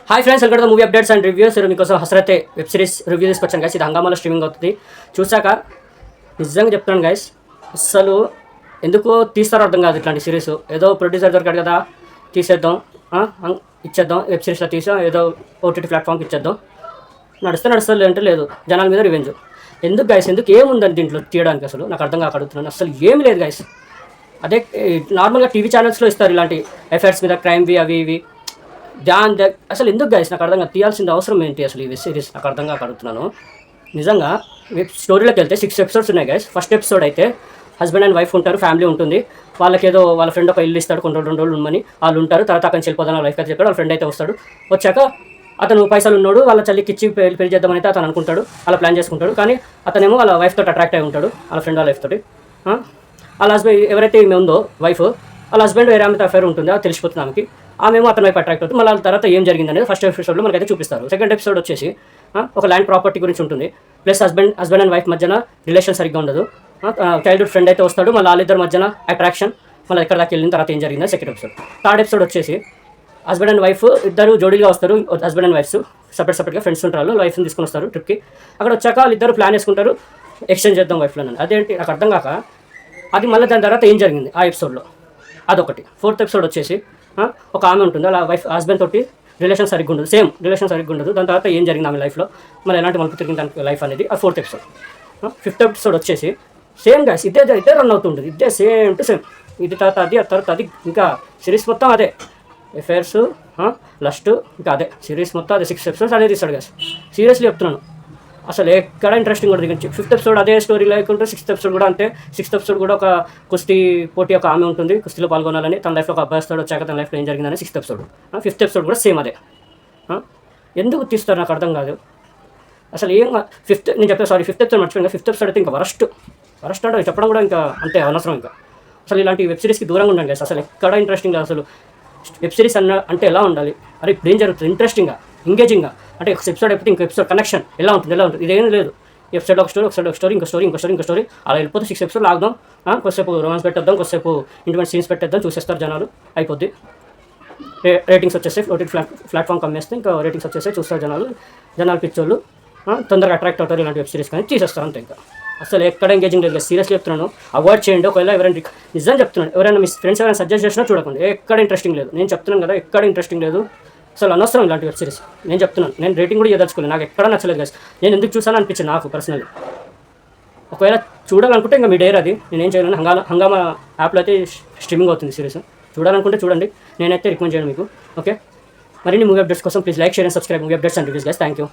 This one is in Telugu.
Hi friends, welcome to movie updates and reviews. మీకోసం హసరతే వెబ్ సిరీస్ రివ్యూ తీసుకొచ్చాను గైస్. ఇది హంగామాలో స్ట్రీమింగ్ అవుతుంది. చూసాక నిజంగా చెప్తున్నాను గైస్, అసలు ఎందుకో తీస్తారో అర్థం కాదు ఇట్లాంటి సిరీస్. ఏదో ప్రొడ్యూసర్ దొరికాడు కదా, తీసేద్దాం, ఇచ్చేద్దాం, వెబ్ సిరీస్లో తీసాం, ఏదో ఓటీటీ ప్లాట్ఫామ్కి ఇచ్చేద్దాం, నడుస్తుంది అంటే లేదు, జనాల మీద రివెంజ్. ఎందుకు గైస్, ఎందుకు ఏముందని దీంట్లో తీయడానికి అసలు నాకు అర్థం కాక అడుగుతున్నాను. అసలు ఏమి లేదు గైస్. అదే నార్మల్గా టీవీ ఛానల్స్లో ఇస్తారు ఇలాంటి ఎఫైర్స్ మీద, క్రైమ్వి అవి ఇవి. అసలు ఎందుకు గైస్ నాకు అర్థంగా తీయాల్సిన అవసరం ఏంటి అసలు ఈ వెబ్ సిరీస్ నాకు అర్థం కాక అడుగుతున్నాను. నిజంగా వెబ్ స్టోరీలోకి వెళ్తే 6 ఎపిసోడ్స్ ఉన్నాయి గైస్. ఫస్ట్ ఎపిసోడ్ అయితే హస్బెండ్ అండ్ వైఫ్ ఉంటారు, ఫ్యామిలీ ఉంటుంది. వాళ్ళకి ఏదో వాళ్ళ ఫ్రెండ్ ఒక ఇల్లు ఇస్తాడు, కొన్ని 2 రోజులు ఉండమని. వాళ్ళు ఉంటారు. తర్వాత అక్కడ వెళ్ళిపోదాం వైఫ్ అయితే చెప్పాడు. వాళ్ళ ఫ్రెండ్ అయితే వస్తాడు. వచ్చాక అతను పైసలు ఉన్నాడు, వాళ్ళ చల్లికి ఇచ్చి పెళ్లి చేద్దామని అయితే అతను అనుకుంటాడు, అలా ప్లాన్ చేసుకుంటాడు. కానీ అతనేమో వాళ్ళ వైఫ్ తోటి అట్రాక్ట్ అయి ఉంటాడు, వాళ్ళ ఫ్రెండ్ వాళ్ళ వైఫ్ తోటి. వాళ్ళ హస్బెండ్ ఎవరైతే ఈమె ఉందో వైఫ్, వాళ్ళ హస్బెండ్ వేరే ఆమెతో అఫేర్ ఉంటుంది, అది తెలిసిపోతుంది ఆమెకి. ఆమెమో అతని వైపు అట్రాక్ట్ అవుతుంది. మళ్ళీ తర్వాత ఏం జరిగింది అనేది ఫస్ట్ ఎపిసోడ్లో మనకైతే చూపిస్తారు. సెకండ్ ఎపిసోడ్ వచ్చేసి ఒక ల్యాండ్ ప్రాపర్టీ గురించి ఉంటుంది. ప్లస్ హస్బెండ్ అండ్ వైఫ్ మధ్యన రిలేషన్ సరిగ్గా ఉండదు. చైల్డ్హుడ్ ఫ్రెండ్ అయితే వస్తాడు, మళ్ళీ వాళ్ళిద్దరి మధ్యన అట్రాక్షన్, మళ్ళీ ఎక్కడ దాకా వెళ్ళిన తర్వాత ఏం జరిగింది సెకండ్ ఎపిసోడ్. థర్డ్ ఎపిసోడ్ వచ్చేసి హస్బెండ్ అండ్ వైఫ్ ఇద్దరు జోడీగా వస్తారు. హస్బెండ్ అండ్ వైఫ్స్ సపరేట్గా ఫ్రెండ్స్ ఉంటారు, వైఫ్ని తీసుకొని వస్తారు ట్రిప్కి. అక్కడ వచ్చాక వాళ్ళిద్దరు ప్లాన్ వేసుకుంటారు, ఎక్స్చేంజ్ చేద్దాం వైఫ్లో. అదేంటి నాకు అర్థం కాక అది మళ్ళీ దాని తర్వాత ఏం జరిగింది ఆ ఎపిసోడ్లో అదొకటి. ఫోర్త్ ఎపిసోడ్ వచ్చేసి ఒక ఆమె ఉంటుంది, అలా వైఫ్ హస్బెండ్ తోటి రిలేషన్ సరిగ్గా ఉండదు, సేమ్ రిలేషన్ సరిగ్గా ఉండదు. దాని తర్వాత ఏం జరిగింది ఆమె లైఫ్లో, మళ్ళీ ఎలాంటి మలుపు తిరిగింది దానికి లైఫ్ అనేది ఆ ఫోర్త్ ఎపిసోడ్. ఫిఫ్త్ ఎపిసోడ్ వచ్చేసి సేమ్ గైస్, ఇదే రన్ అవుతుంటుంది, ఇదే సేమ్ టు సేమ్. ఇది తర్వాత అది, ఆ తర్వాత అది, ఇంకా సిరీస్ మొత్తం అదే. ఎఫైర్స్, లస్ట్, ఇంకా అదే సిరీస్ మొత్తం అదే. 6 ఎపిసోడ్స్ అదే తీస్తాడు గైస్. సీరియస్లీ చెప్తున్నాను, అసలు ఎక్కడ ఇంట్రెస్టింగ్ ఉంటుంది. ఫిఫ్త్ ఎపిసోడ్ అదే స్టోరీ లేకుంటే 6th ఎపిసోడ్ కూడా అంతే. 6th ఎపిసోడ్ కూడా ఒక కుస్తీ పోటీ ఒక ఆమె ఉంటుంది, కుస్తీలో పాల్గొనాలని. తన లైఫ్లో ఒక అబ్బాయి వస్తాడు, వచ్చాక తన లైఫ్లో ఏం జరిగిందని 6th ఎపిసోడ్. 5th ఎపిసోడ్ కూడా సేమ్ అదే. ఎందుకు తీస్తారు నాకు అర్థం కాదు అసలు. ఏం నేను చెప్పాను, సారీ 5th ఎపిసోడ్ మర్చిపోయింది. 5th ఎపిసోడ్ అయితే ఇంకా వరస్ట్ అంటే చెప్పడం కూడా ఇంకా అంతే అనవసరం. ఇంకా అసలు ఇలాంటి వెబ్ సిరీస్కి దూరంగా ఉండండి గైస్. అసలు ఎక్కడ ఇంట్రెస్టింగ్ అసలు. వెబ్ సిరీస్ అంటే ఎలా ఉండాలి, అరే ఇప్పుడు ఏం జరుగుతుంది, ఇంట్రెస్టింగ్గా, ఎంగేజింగ్గా. అంటే ఒక ఎపిసోడ్ అయిపోతే ఇంకో ఎపిసోడ్ కనెక్షన్ ఎలా ఉంటుంది ఇదేం లేదు. ఎపిసోడ్ ఒక స్టోరీ, ఇంకో స్టోరీ అలా వెళ్ళిపోతే 6 ఎపిసోడ్ ఆగుదాం, కొద్దిసేపు రొమాన్స్ పెట్టేద్దాం, కొద్దిసేపు ఇంటిమేట్ సీన్స్ పెట్టేద్దాం, చూసేస్తారు జనాలు, అయిపోద్ది. రేటింగ్స్ వచ్చేసి ఓటీటీ ప్లాట్ఫామ్ కమ్మేస్తే ఇంకా రేటింగ్స్ వచ్చేసి చూస్తారు జనాలు పిచ్చోళ్ళు, తొందరగా అట్రాక్ట్ అవుతారు ఇలాంటి వెబ్ సిరీస్ కానీ తీసేస్తారు అంతే. ఇంకా అసలు ఎక్కడ ఎంగేజింగ్ లేదు. సీరియస్లీ చెప్తున్నాను, అవాయిడ్ చేయండి. ఒకవేళ ఎవరైనా నిజం చెప్తున్నాను, ఎవరైనా మీ ఫ్రెండ్స్ ఎవరైనా సజెస్ట్ చేసినా చూడకండి. ఎక్కడ ఇంట్రెస్టింగ్ లేదు. నేను చెప్తున్నాను కదా, ఎక్కడ ఇంట్రెస్టింగ్ లేదు. అసలు అనవసరం ఇలాంటి వెబ్ సిరీస్. నేను చెప్తున్నాను, నేను రేటింగ్ కూడా ఇవ్వదలుచుకోలేదు, నాకు ఎక్కడ నచ్చలేదు గైస్. నేను ఎందుకు చూసాను అనిపించింది నాకు పర్సనల్లీ. ఒకవేళ చూడాలనుకుంటే ఇంకా మీ డేర్ అది, నేనేం చేయను. హంగామా యాప్లో అయితే స్ట్రీమింగ్ అవుతుంది సిరీస్. చూడాలనుకుంటే చూడండి, నేనైతే రికమెండ్ చేయను మీకు. ఓకే, మరిన్ని మూవీ అప్డేట్స్ కోసం please like, share and subscribe movie updates and reviews guys. Thank you.